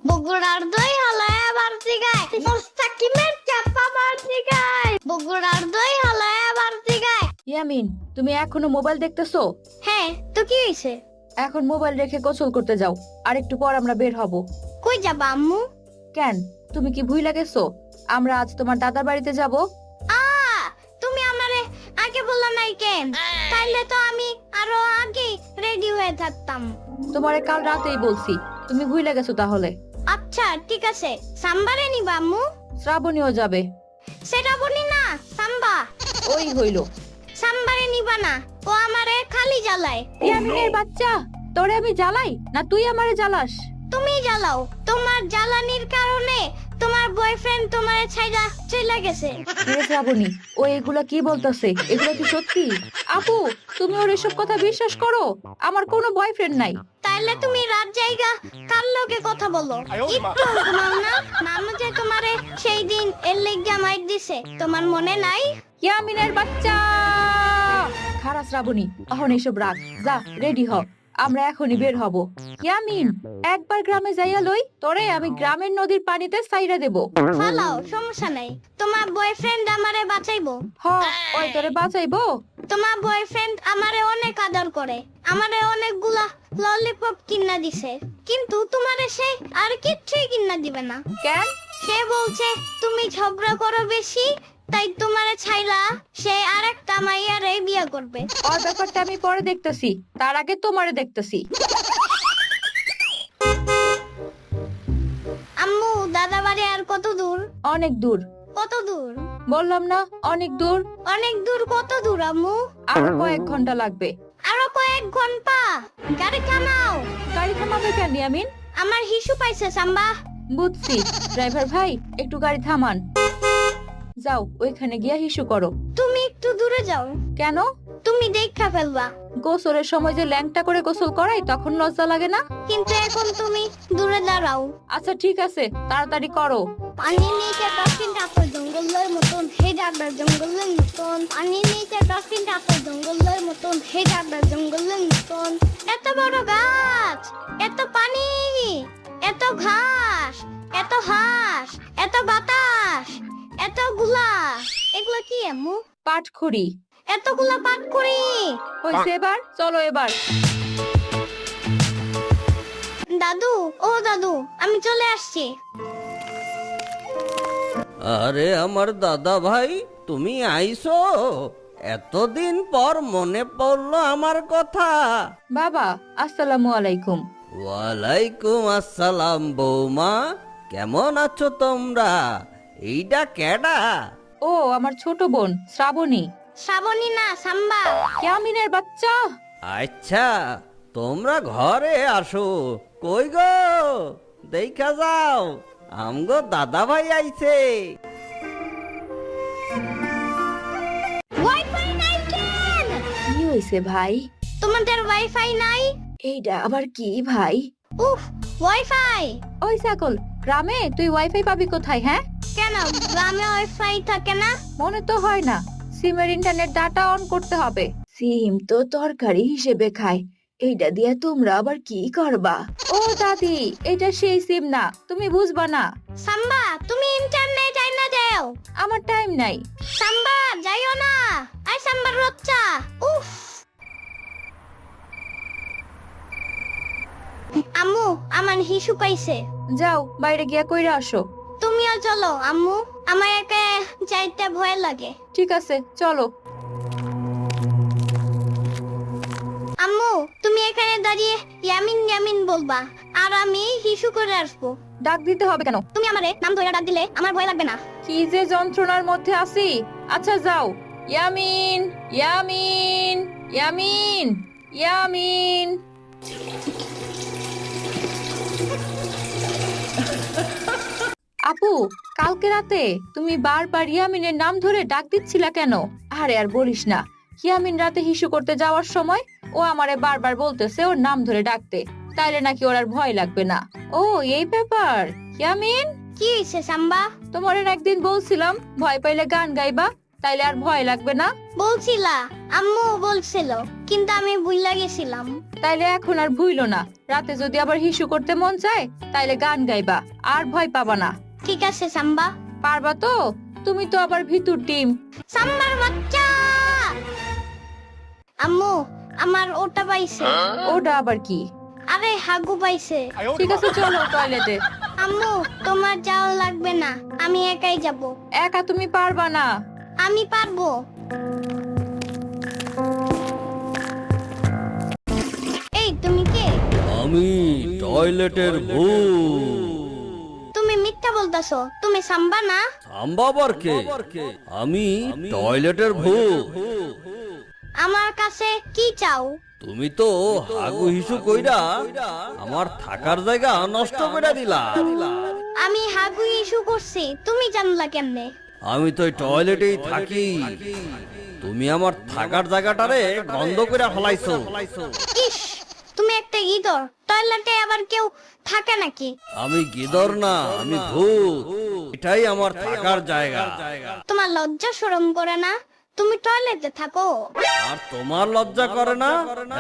বগুড়ার দই হালায় আবার জিগায় মোস্তাকিমের চাপা বার জিগায় বগুড়ার দই হালায় আবার জিগায়। ইয়ামিন, তুমি এখনো মোবাইল দেখতেছো? হ্যাঁ, তো কি হইছে? এখন মোবাইল রেখে গোসল করতে যাও, আর একটু পর আমরা বের হব। কই যাবা আম্মু? কেন, তুমি কি ভুইলা গেছো আমরা আজ তোমার দাদার বাড়িতে যাব? তুমি আমারে আগে বললা নাই কেন? তাইলে তো আমি আরো আগে রেডি হয়ে থাকতাম। তোমারে কাল রাতেই বলছি, তুমি ভুইলা গেছো তাহলে। আচ্ছা ঠিক আছে, সাম্বারে নিবা আম্মু? শ্রাবণীও যাবে। সেটা বলি না, সাম্বা। ওই হইলো। সাম্বারে নিবা না, ও আমারে খালি জ্বালায়। ইয়ামিনের বাচ্চা, তোরে আমি জ্বালাই না তুই আমারে জ্বালাস? তুমি জ্বালাও, তোমার জ্বালানির কারণে তোমার বয়ফ্রেন্ড তোমারে ছাইড়া চলে গেছে। কে শ্রাবণী, ও এগুলা কি বলতেছে? এগুলা কি সত্যি? আপু, তুমি ওর এসব কথা বিশ্বাস করো? আমার কোনো বয়ফ্রেন্ড নাই। তাইলে তুমি রাত জায়গা কার লগে কথা বলো? একটু ঘুমাও না? নানু যে তোমারে সেই দিন এর লেগা মাইক দিছে, তোমার মনে নাই? ইয়ামিনের বাচ্চা, খারাপ শ্রাবণী, এখন এসব রাখ, যা রেডি হ, আমরা এখনই বের হব। ইয়ামিন, একবার গ্রামে যাইয়া লই, তোরে আমি গ্রামের নদীর পানিতে সাইরা দেব। ফালাও, সমস্যা নাই। তোমার বয়ফ্রেন্ড আমারে বাঁচাইবো। হ, ওই তোরে বাঁচাইবো। তোমার বয়ফ্রেন্ড আমারে অনেক আদর করে, আমারে অনেকগুলা ললিপপ কিনা দিছে, কিন্তু তোমারে সে আর কিচ্ছুই কিনা দিবে না। কেন? সে বলছে তুমি ঝগড়া করো বেশি, তাই তোমারে ছাইলা সে আরেকটা মাইয়ারে বিয়ে করবে। ওর ব্যাপারটা আমি পরে দেখতেছি, তার আগে তোমারে দেখতেছি। আম্মু, দাদা বাড়ি আর কত দূর? অনেক দূর। কত দূর? বললাম না অনেক দূর। অনেক দূর। কত দূর আম্মু? আর কয়েক ঘন্টা লাগবে। আরো কয়েক ঘন্টা? গাড়ি থামাও। গাড়ি থামাবে কেন ইয়ামিন? আমার হিসু পাইছে সাম্বা। বুঝছি, ড্রাইভার ভাই একটু গাড়ি থামান। যাও, ওইখানে গিয়া হিসু করো। তুমি একটু দূরে যাও। কেন? তুমি দেখা ফেলবা। গোসলের সময় যে ল্যাংটা করে গোসল করাই, তখন লজ্জা লাগে না? কিন্তু এখন তুমি দূরে দাঁড়াও। আচ্ছা ঠিক আছে, তাড়াতাড়ি করো। পানির নিচে ডলফিন রাখো জঙ্গলের মতন, হে ডাকবে জঙ্গলের মতন। পানির নিচে ডলফিন রাখো জঙ্গলের মতন, হে ডাকবে জঙ্গলের মতন। এত বড় গাছ, এত পানি, এত ঘাস, এত হাঁস, এত বাতাস, এতগুলা, এগুলা কি আম্মু? পাটখড়ি। এতগুলা পাট করি। হইছে, এবার চলো এবার। দাদু, ও দাদু, আমি চলে আসছি। আরে আমার দাদা ভাই, তুমি আইছো? এতদিন পর মনে পড়লো আমার কথা। বাবা, আসসালামু আলাইকুম। ওয়ালাইকুম আসসালাম বৌমা, কেমন আছো তোমরা? এইটা কেডা? ও আমার ছোট বোন শ্রাবণী। শ্রাবণী না, সাম্বা। ইয়ামিনের বাচ্চা। আচ্ছা, তোমরা ঘরে আসো। কই গো, দেখা যাও, আমগো দাদা ভাই আইছে। ওয়াইফাই নাই কেন? কি হইছে ভাই? তোমাদের ওয়াইফাই নাই? এইটা আবার কি ভাই? উফ, ওয়াইফাই। ওই ছাগল, গ্রামে তুই ওয়াইফাই পাবি কোথায়? হ্যাঁ, কেন গ্রামে ওয়াইফাই থাকে না? মনে তো হয় না। সিমের ইন্টারনেট ডাটা অন করতে হবে। সিম তো তরকারি হিসেবে খায়, এইটা দিয়ে তোমরা আবার কি করবা? ও দাদি, এটা সেই সিম না, তুমি বুঝবা না। সাম্বা, তুমি ইন্টারনেট আইনা যাও। আমার টাইম নাই। সাম্বা, যাইও না। আই সাম্বার বাচ্চা। উফ। আম্মু, আমার হিসু পাইছে। যাও, বাইরে গিয়া কইরা আসো। তুমিও চলো আম্মু, আমার একা যাইতে ভয় লাগে। ঠিক আছে, চলো। আম্মু, তুমি এখানে দাঁড়িয়ে ইয়ামিন ইয়ামিন বলবা, আর আমি হিসু করে আসবো। ডাক দিতে হবে কেন? তুমি আমারে নাম ধরে ডাক দিলে আমার ভয় লাগবে না। কি যে যন্ত্রণার মধ্যে আছি। আচ্ছা যাও, ইয়ামিন, ইয়ামিন, ইয়ামিন, ইয়ামিন। আপু, কালকে রাতে তুমি বারবার ইয়ামিনের নাম ধরে ডাক দিচ্ছিলা কেন? আরে আর বলিস না, ইয়ামিন রাতে হিসু করতে যাওয়ার সময় ও আমারে বারবার বলতেছে ওর নাম ধরে ডাকতে, তাইলে নাকি ওর আর ভয় লাগবে না। ও এই ব্যাপার। ইয়ামিন, কি হইছে সাম্বা? তোমার একদিন বলছিলাম ভয় পাইলে গান গাইবা, তাইলে আর ভয় লাগবে না। বলছিলা, আম্মু বলছিল, কিন্তু আমি ভুইলা গেছিলাম। তাইলে এখন আর ভুইলো না। রাতে যদি আবার হিসু করতে মন চায় তাইলে গান গাইবা, আর ভয় পাবা না। ঠিক আছে সাম্বা। পারবা তো? তুমি তো আবার ভিতর টিম। সাম্বার বাচ্চা। আম্মু, আমার ওটা পাইছে। ওটা আবার কি? আরে হাগু পাইছে। ঠিক আছে চলো টয়লেটে। আম্মু, তোমার যাওয়া লাগবে না, আমি একাই যাব। একা তুমি পারবা না। আমি পারবো। এই তুমি কে? আমি টয়লেটের ভূত। তুমি মিথ্যা বলতাছো, তুমি সাম্বা না? সাম্বাবার কে? আমি টয়লেটের ভূত। আমার কাছে কি চাও? তুমি তো হাগু হিসু কইরা আমার থাকার জায়গা নষ্ট করে দিলা। আমি হাগু ইস্যু করছি, তুমি জানলা কেমনে? আমি তো এই টয়লেটেই থাকি। তুমি আমার থাকার জায়গাটারে বন্ধ করে ফেলাইছো। ইস, তুমি একটা ইঁদর, টয়লেটে আবার কেউ থাকে নাকি? আমি গিদর না, আমি ভূত। এটাই আমার থাকার জায়গা। তোমার লজ্জা শরম করে না? তুমি টয়লেটে থাকো। আর তোমার লজ্জা করে না?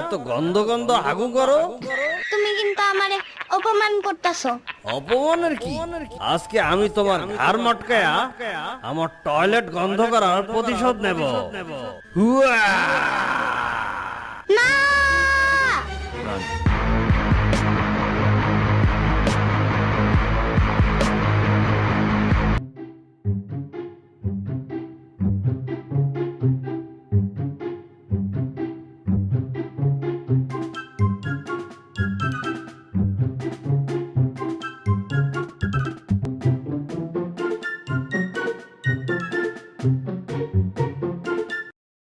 এত গন্ধ গন্ধ হাগু করো। তুমি কিন্তু আমারে অপমান করতাছো। অপমানের কি? আজকে আমি তোমার ঘাড় মটকায়া আমার টয়লেট গন্ধ করার প্রতিশোধ নেব। হুয়া! না!